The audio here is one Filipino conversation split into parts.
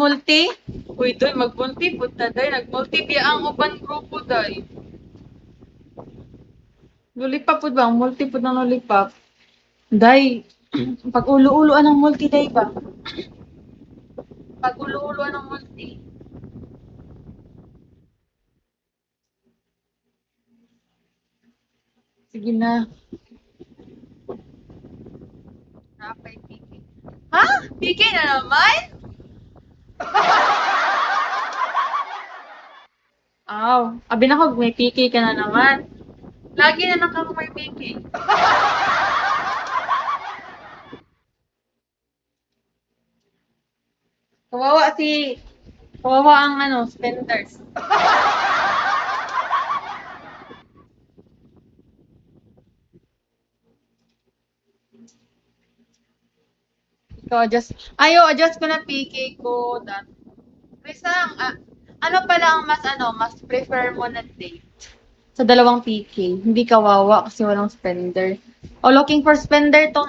Mag-multi? Uy, doy, mag-multi punta day. Nag-multi biya ang uban grupo day. Lollipop po ba? Multi po ng lollipop. Day, pag ulo-uloan ng multi day ba? Pag ulo-uloan ng multi. Sige na. Napay PK. Ha? PK na naman? Aw, abi na ko, may PK ka na naman. Lagi na lang ako may PK. Kawawa si... Kawawa ang spenders. Ikaw, adjust. Ayo, adjust ko na PK ko. That. Basta, ano pala ang mas prefer mo na date? Sa dalawang PK. Hindi kawawa kasi walang spender. O, looking for spender to.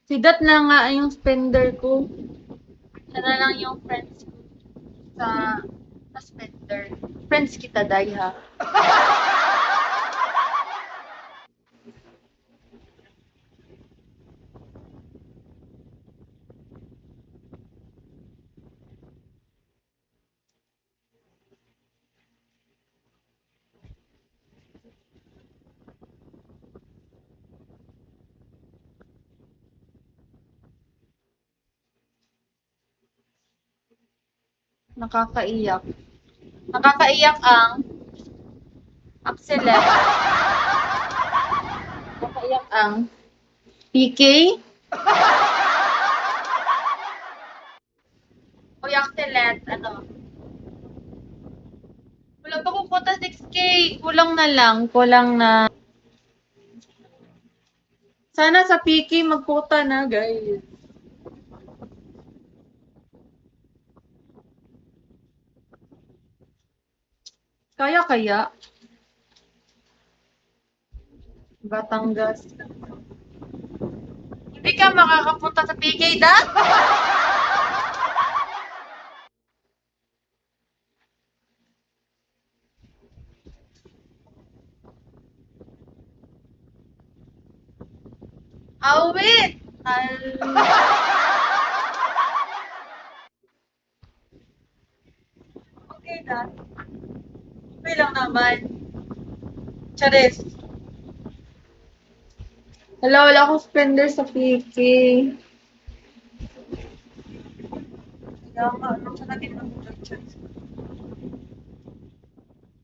Si Dat na nga yung spender ko. Siya na lang yung friends ko sa, sa spender. Friends kita, Day, ha? Nakakaiyak. Nakakaiyak ang Axelet. Nakakaiyak ang PK. O yung Axelet, wala pa kung punta 6K. Kulang na lang. Kulang na. Sana sa PK magputa na, guys. Kaya. Batangas. Hindi ka makakapunta sa PK, da? Awit! Okay na. Okay lang naman. Charis. Wala akong spender sa PK. Kaya nga, ano siya natin ng Charis.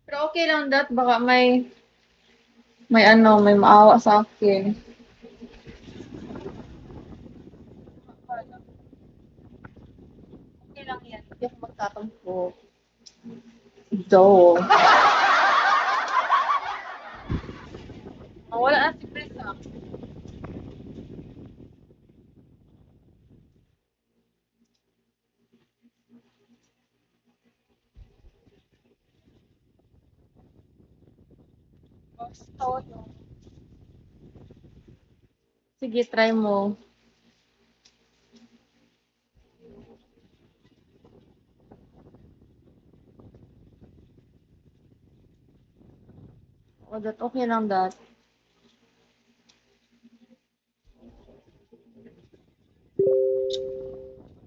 Pero okay lang that. Baka may maawa sa akin. Okay lang yan. Hindi ako magtatampo. Do. Wala na si Chris ah. Todo. Sige, try mo. O, that okay lang that.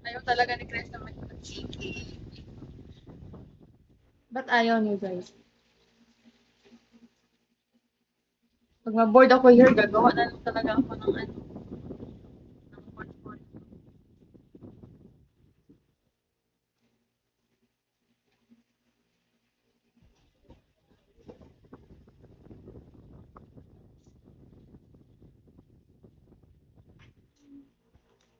Ayaw talaga ni Chris na mag-PK. Ba't ayaw niyo guys? Pag ma-board ako here, gagawa na lang talaga ako ng